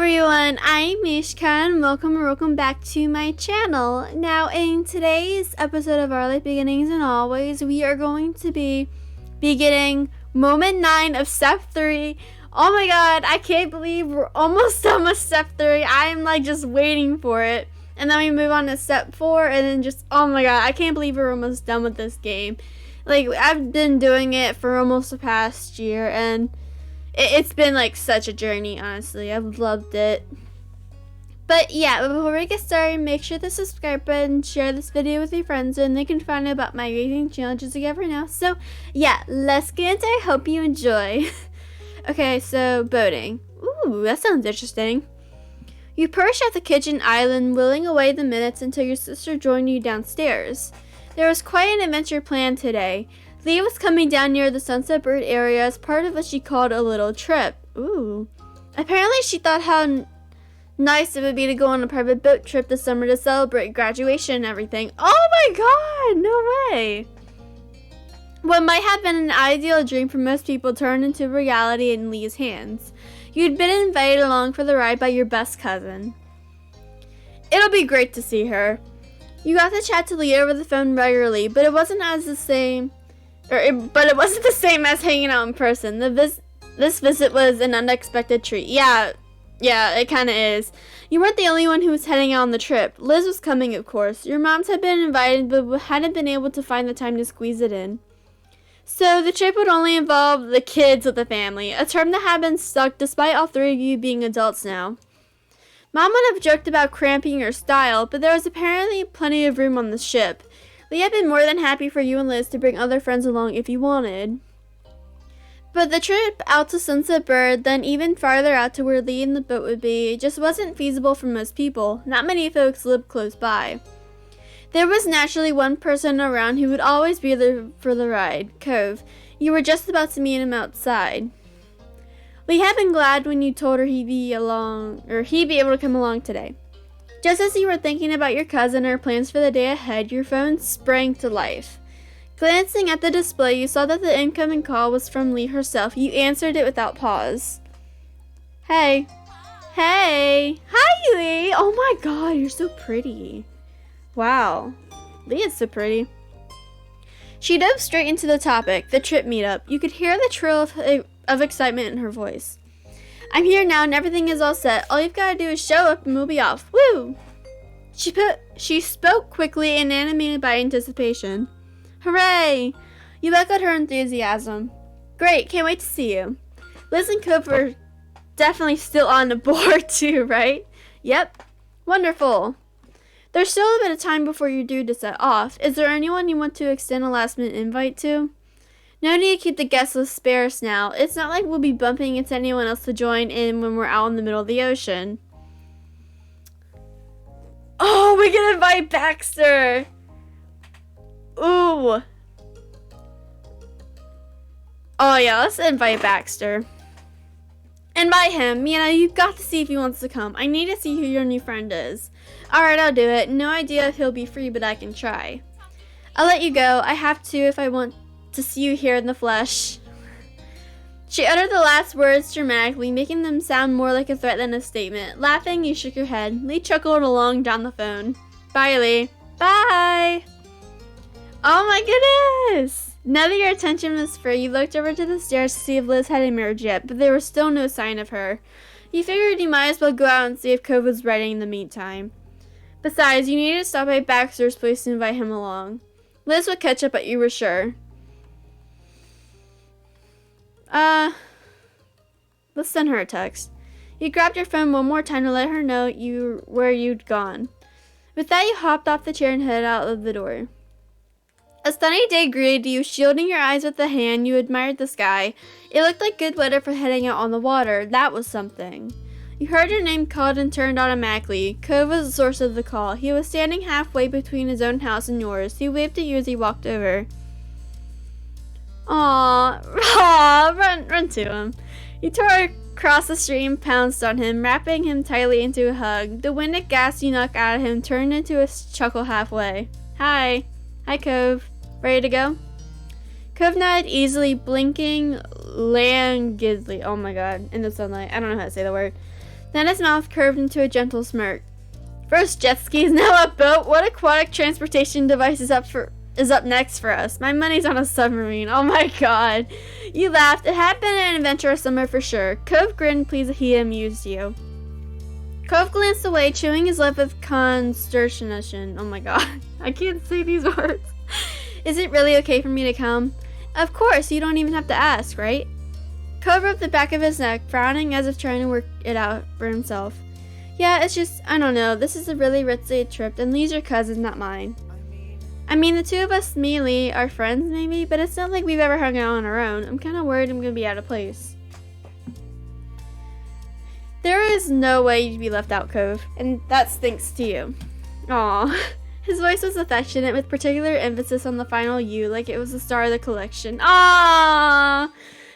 everyone, I'm 𝐬𝐿𝐿 and welcome back to my channel. Now in today's episode of Our Life Beginnings and Always, we are going to be beginning moment 9 of step 3. Oh my god, I can't believe we're almost done with step 3. I'm like just waiting for it. And then we move on to step 4 and then just, oh my god, I can't believe we're almost done with this game. Like, I've been doing it for almost the past year and it's been like such a journey, honestly. I've loved it. But yeah, before we get started, make sure to subscribe button, share this video with your friends, and they can find out about my rating challenges I get right now. So yeah, let's get into it. I hope you enjoy. Okay, so boating. Ooh, that sounds interesting. You perch at the kitchen island, whittling away the minutes until your sister joined you downstairs. There was quite an adventure planned today. Leah was coming down near the Sunset Bird area as part of what she called a little trip. Ooh. Apparently she thought how nice it would be to go on a private boat trip this summer to celebrate graduation and everything. Oh my god, no way! What might have been an ideal dream for most people turned into reality in Leah's hands. You'd been invited along for the ride by your best cousin. It'll be great to see her. You got to chat to Leah over the phone regularly, but it wasn't the same as hanging out in person. This visit was an unexpected treat. Yeah, it kind of is. You weren't the only one who was heading out on the trip. Liz was coming, of course. Your moms had been invited, but hadn't been able to find the time to squeeze it in. So the trip would only involve the kids of the family, a term that had been stuck despite all three of you being adults now. Mom would have joked about cramping your style, but there was apparently plenty of room on the ship. Leah had been more than happy for you and Liz to bring other friends along if you wanted. But the trip out to Sunset Bird, then even farther out to where Leah and the boat would be, just wasn't feasible for most people. Not many folks lived close by. There was naturally one person around who would always be there for the ride, Cove. You were just about to meet him outside. Leah had been glad when you told her he'd be able to come along today. Just as you were thinking about your cousin or plans for the day ahead, your phone sprang to life. Glancing at the display, you saw that the incoming call was from Leah herself. You answered it without pause. Hey. Hey. Hi, Leah. Oh my god, you're so pretty. Wow. Leah's so pretty. She dove straight into the topic, the trip meetup. You could hear the trill of excitement in her voice. I'm here now and everything is all set. All you've got to do is show up and we'll be off. Woo! She spoke quickly and animated by anticipation. Hooray! You echoed her enthusiasm. Great, can't wait to see you. Liz and Cove are definitely still on the board too, right? Yep. Wonderful. There's still a bit of time before you're due to set off. Is there anyone you want to extend a last-minute invite to? No need to keep the guest list sparse now. It's not like we'll be bumping into anyone else to join in when we're out in the middle of the ocean. Oh, we can invite Baxter! Ooh. Oh yeah, let's invite Baxter. Invite him. You've got to see if he wants to come. I need to see who your new friend is. Alright, I'll do it. No idea if he'll be free, but I can try. I'll let you go. I have to if I want to see you here in the flesh. She uttered the last words dramatically, making them sound more like a threat than a statement. Laughing, you shook your head. Lee chuckled along down the phone. Bye, Lee. Bye! Oh my goodness! Now that your attention was free, you looked over to the stairs to see if Liz had emerged yet, but there was still no sign of her. You figured you might as well go out and see if Cove was ready in the meantime. Besides, you needed to stop by Baxter's place to invite him along. Liz would catch up, but you were sure. Let's send her a text. You grabbed your phone one more time to let her know where you'd gone. With that, you hopped off the chair and headed out of the door. A sunny day greeted you, shielding your eyes with a hand. You admired the sky. It looked like good weather for heading out on the water. That was something. You heard your name called and turned automatically. Cove was the source of the call. He was standing halfway between his own house and yours. He waved at you as he walked over. Aww, run to him. You tore across the street and pounced on him, wrapping him tightly into a hug. The wind and gas you knocked out of him turned into a chuckle halfway. Hi, Cove. Ready to go? Cove nodded easily, blinking languidly. Oh my god, in the sunlight. I don't know how to say the word. Then his mouth curved into a gentle smirk. First jet skis, now a boat. What aquatic transportation device is up next for us? My money's on a submarine. Oh my god. You laughed. It had been an adventurous summer for sure. Cove grinned, pleased that he amused you. Cove glanced away, chewing his lip with consternation. Oh my god. I can't say these words. Is it really okay for me to come? Of course, you don't even have to ask, right? Cove rubbed the back of his neck, frowning as if trying to work it out for himself. Yeah, it's just, I don't know, this is a really ritzy trip, and Lee's your cousin, not mine. I mean, the two of us, me and Lee, are friends maybe, but it's not like we've ever hung out on our own. I'm kind of worried I'm going to be out of place. There is no way you'd be left out, Cove, and that's thanks to you. Aww. His voice was affectionate, with particular emphasis on the final U, like it was the star of the collection. Aww!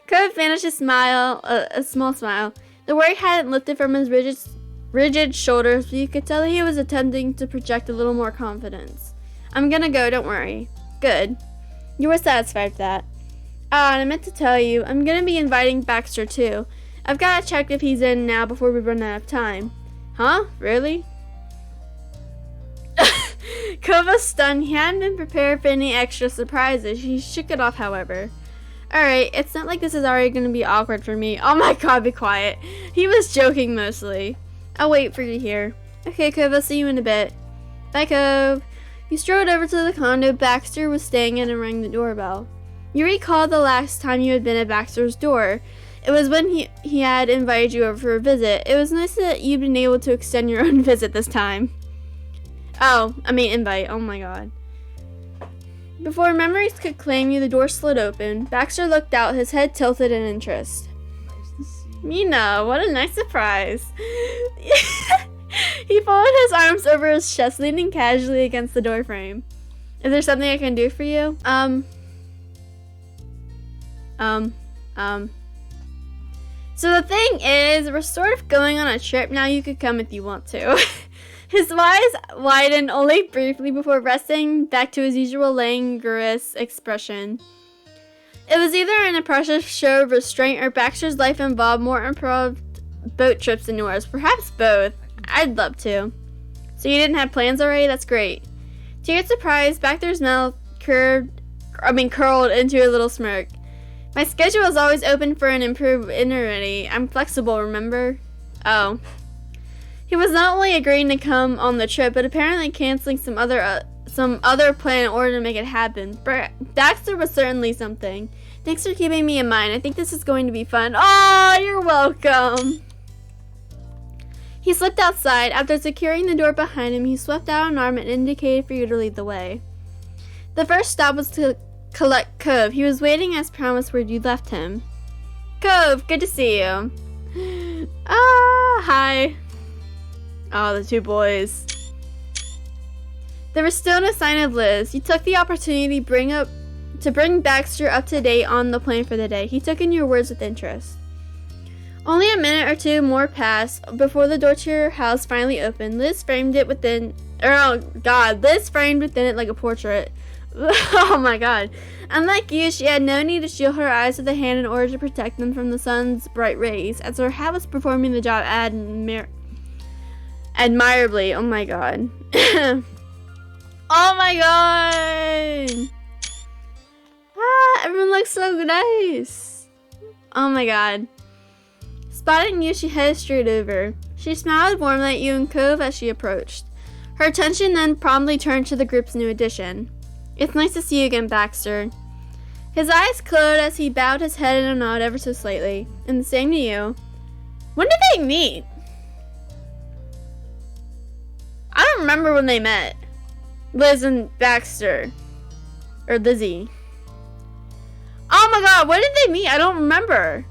Cove managed a smile, a small smile. The worry hadn't lifted from his rigid shoulders, but you could tell that he was attempting to project a little more confidence. I'm gonna go, don't worry. Good. You were satisfied with that. Ah, and I meant to tell you, I'm gonna be inviting Baxter too. I've gotta check if he's in now before we run out of time. Huh? Really? Cove was stunned. He hadn't been prepared for any extra surprises. He shook it off, however. Alright, it's not like this is already gonna be awkward for me. Oh my god, be quiet. He was joking mostly. I'll wait for you here. Okay, Cove, I'll see you in a bit. Bye, Cove. You strode over to the condo Baxter was staying in and rang the doorbell. You recalled the last time you had been at Baxter's door. It was when he had invited you over for a visit. It was nice that you'd been able to extend your own visit this time. Invite. Oh my god. Before memories could claim you, the door slid open. Baxter looked out, his head tilted in interest. Nice to see you. Mina, what a nice surprise. He folded his arms over his chest, leaning casually against the doorframe. Is there something I can do for you? So the thing is, we're sort of going on a trip now. You could come if you want to. His eyes widened only briefly before resting back to his usual languorous expression. It was either an impressive show of restraint or Baxter's life involved more improved boat trips than yours. Perhaps both. I'd love to. So you didn't have plans already? That's great. To your surprise, Baxter's mouth curled into a little smirk. My schedule is always open for an improved itinerary. I'm flexible, remember? Oh. He was not only agreeing to come on the trip, but apparently canceling some other plan in order to make it happen. Baxter was certainly something. Thanks for keeping me in mind. I think this is going to be fun. Oh, you're welcome. He slipped outside. After securing the door behind him, he swept out an arm and indicated for you to lead the way. The first stop was to collect Cove. He was waiting as promised where you left him. Cove, good to see you. Hi. Oh, the two boys. There was still no sign of Liz. You took the opportunity to bring Baxter up to date on the plan for the day. He took in your words with interest. Only a minute or two more passed before the door to your house finally opened. Liz framed within it like a portrait. Oh my god. Unlike you, she had no need to shield her eyes with a hand in order to protect them from the sun's bright rays, as her hat was performing the job admirably. Oh my god. Oh my god! Everyone looks so nice. Oh my god. Spotting you, she headed straight over. She smiled warmly at you and Cove as she approached. Her attention then promptly turned to the group's new addition. It's nice to see you again, Baxter. His eyes closed as he bowed his head in a nod ever so slightly. And the same to you. When did they meet? I don't remember when they met. Liz and Baxter. Or Lizzie. Oh my god, when did they meet? I don't remember.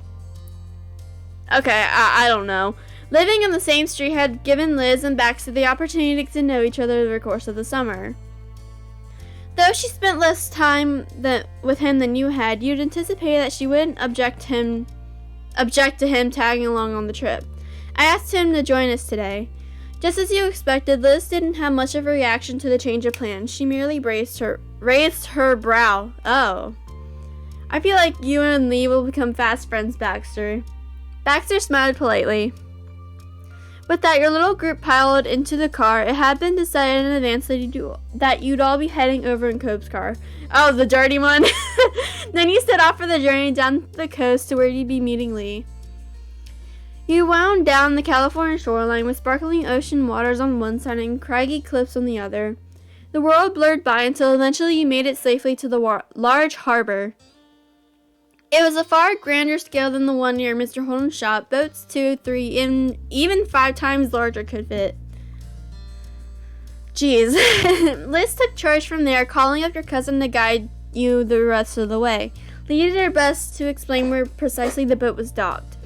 Okay, I don't know. Living in the same street had given Liz and Baxter the opportunity to get to know each other over the course of the summer. Though she spent less time with him than you had, you'd anticipated that she wouldn't object to him tagging along on the trip. I asked him to join us today. Just as you expected, Liz didn't have much of a reaction to the change of plans. She merely raised her brow. Oh. I feel like you and Lee will become fast friends, Baxter. Baxter smiled politely. With that, your little group piled into the car. It had been decided in advance that you'd all be heading over in Cove's car. Oh, the dirty one. Then you set off for the journey down the coast to where you'd be meeting Lee. You wound down the California shoreline with sparkling ocean waters on one side and craggy cliffs on the other. The world blurred by until eventually you made it safely to the large harbor. It was a far grander scale than the one near Mr. Holden's shop. Boats 2, 3, and even 5 times larger could fit. Jeez. Liz took charge from there, calling up your cousin to guide you the rest of the way. Lee did her best to explain where precisely the boat was docked.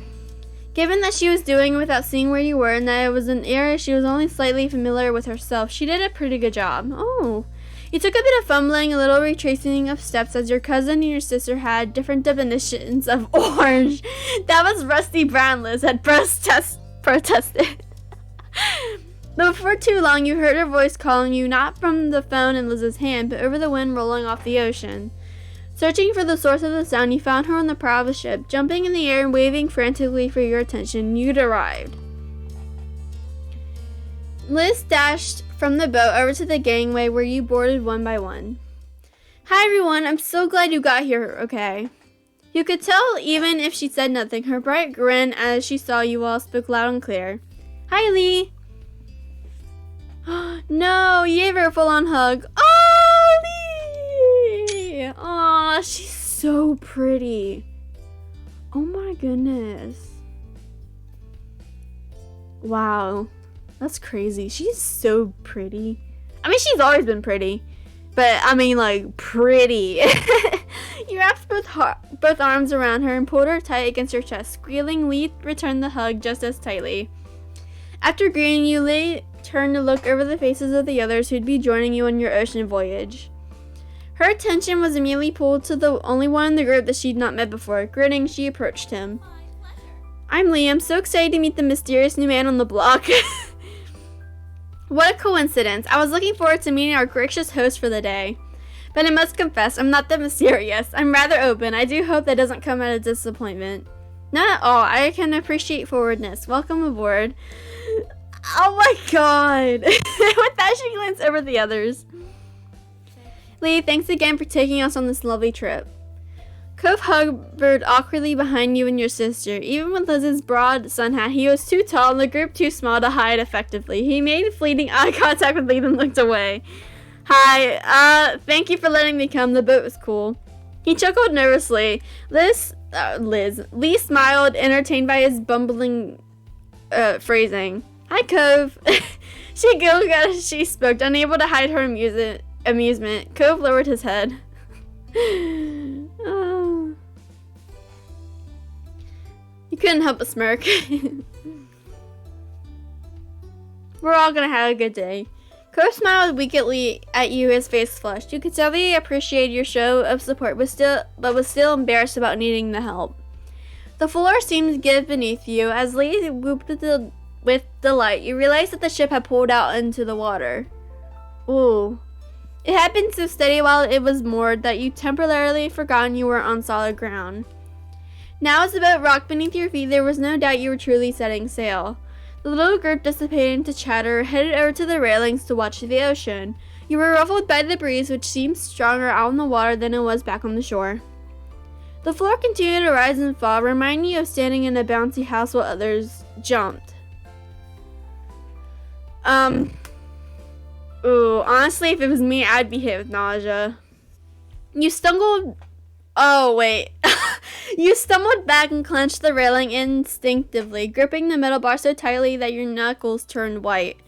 Given that she was doing it without seeing where you were and that it was an area she was only slightly familiar with herself, she did a pretty good job. Oh. You took a bit of fumbling, a little retracing of steps as your cousin and your sister had different definitions of orange. That was rusty brown, Liz had protested. But before too long, you heard her voice calling you, not from the phone in Liz's hand, but over the wind rolling off the ocean. Searching for the source of the sound, you found her on the prow of a ship, jumping in the air and waving frantically for your attention. You'd arrived. Liz dashed from the boat over to the gangway where you boarded one by one. Hi everyone, I'm so glad you got here, okay? You could tell even if she said nothing, her bright grin as she saw you all spoke loud and clear. Hi Lee! No, you gave her a full-on hug. Oh, Lee! Aw, she's so pretty. Oh my goodness. Wow. That's crazy. She's so pretty. I mean, she's always been pretty. But, I mean, like, pretty. You wrapped both arms around her and pulled her tight against your chest. Squealing, Lee returned the hug just as tightly. After greeting you, Lee turned to look over the faces of the others who'd be joining you on your ocean voyage. Her attention was immediately pulled to the only one in the group that she'd not met before. Grinning, she approached him. I'm Lee. I'm so excited to meet the mysterious new man on the block. What a coincidence. I was looking forward to meeting our gracious host for the day. But I must confess, I'm not that mysterious. I'm rather open. I do hope that doesn't come at a disappointment. Not at all. I can appreciate forwardness. Welcome aboard. Oh my god. With that, she glanced over the others. Lee, thanks again for taking us on this lovely trip. Cove hovered awkwardly behind you and your sister. Even with Liz's broad sun hat, he was too tall and the group too small to hide effectively. He made fleeting eye contact with Lee and looked away. Hi, thank you for letting me come. The boat was cool. He chuckled nervously. Lee smiled, entertained by his bumbling phrasing. Hi, Cove. She giggled as she spoke, unable to hide her amusement. Cove lowered his head. You couldn't help but smirk. We're all gonna have a good day. Cove smiled weakly at you, his face flushed. You could tell that he appreciated your show of support, but was still embarrassed about needing the help. The floor seemed to give beneath you. As Lee whooped with delight, you realized that the ship had pulled out into the water. Ooh. It had been so steady while it was moored that you temporarily forgotten you were on solid ground. Now as the boat rocked beneath your feet, there was no doubt you were truly setting sail. The little group dissipated into chatter, headed over to the railings to watch the ocean. You were ruffled by the breeze, which seemed stronger out in the water than it was back on the shore. The floor continued to rise and fall, reminding you of standing in a bouncy house while others jumped. Ooh, honestly, if it was me, I'd be hit with nausea. You stumbled... Oh, wait. You stumbled back and clenched the railing instinctively, gripping the metal bar so tightly that your knuckles turned white.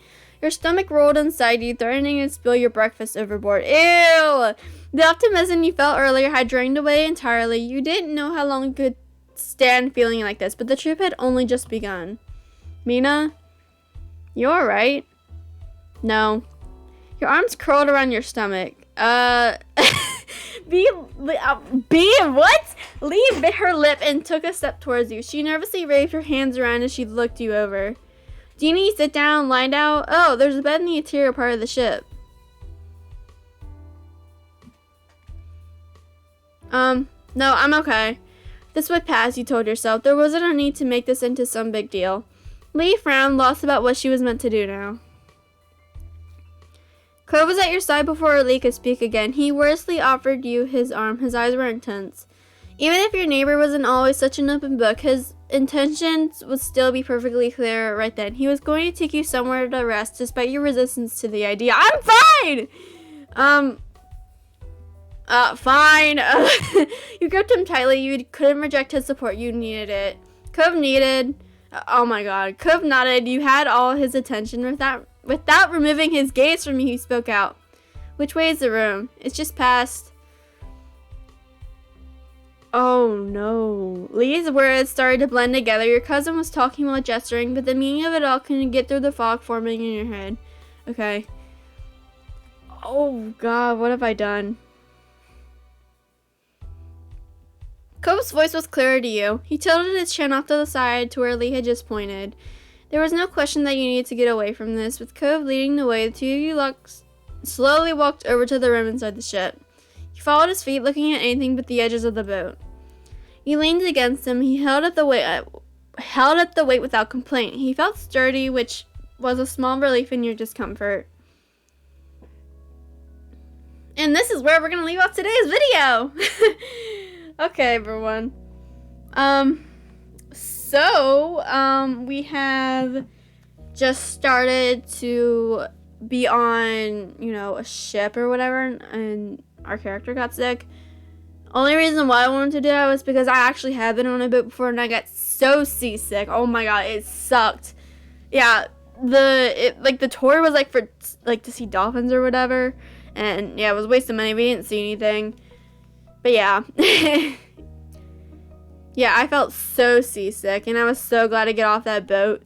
Your stomach rolled inside you, threatening to spill your breakfast overboard. Ew! The optimism you felt earlier had drained away entirely. You didn't know how long you could stand feeling like this, but the trip had only just begun. Mina? You alright? No. Your arms curled around your stomach. What? Lee bit her lip and took a step towards you. She nervously waved her hands around as she looked you over. Do you need to sit down, lie down? Oh, there's a bed in the interior part of the ship. No, I'm okay. This would pass, you told yourself. There wasn't a need to make this into some big deal. Lee frowned, lost about what she was meant to do now. Cove was at your side before Lee could speak again. He wordlessly offered you his arm. His eyes were intense. Even if your neighbor wasn't always such an open book, his intentions would still be perfectly clear right then. He was going to take you somewhere to rest, despite your resistance to the idea. I'm fine! Fine. You gripped him tightly. You couldn't reject his support. You needed it. Cove needed... oh my god. Cove nodded. You had all his attention. Without removing his gaze from you, he spoke out. Which way is the room? It's just past... oh no. Lee's words started to blend together. Your cousin was talking while gesturing, but the meaning of it all couldn't get through the fog forming in your head. Okay. Oh god, what have I done? Cove's voice was clearer to you. He tilted his chin off to the side to where Lee had just pointed. There was no question that you needed to get away from this. With Cove leading the way, the two of you slowly walked over to the room inside the ship. You followed his feet, looking at anything but the edges of the boat. You leaned against him. He held up the weight without complaint. He felt sturdy, which was a small relief in your discomfort. And this is where we're going to leave off today's video. Okay, everyone. We have just started to be on, a ship or whatever, and our character got sick. Only reason why I wanted to do that was because I actually have been on a boat before, and I got so seasick. Oh my god, it sucked. Yeah, the tour was for to see dolphins or whatever, and yeah, it was a waste of money. We didn't see anything. But yeah. Yeah, I felt so seasick, and I was so glad to get off that boat.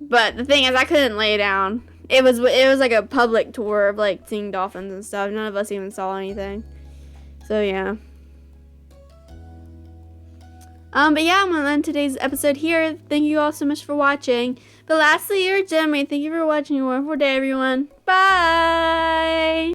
But the thing is, I couldn't lay down. It was like a public tour of seeing dolphins and stuff. None of us even saw anything. So yeah. But yeah, I'm gonna end today's episode here. Thank you all so much for watching. But lastly, you're Jimmy. Thank you for watching. Have a wonderful day, everyone. Bye.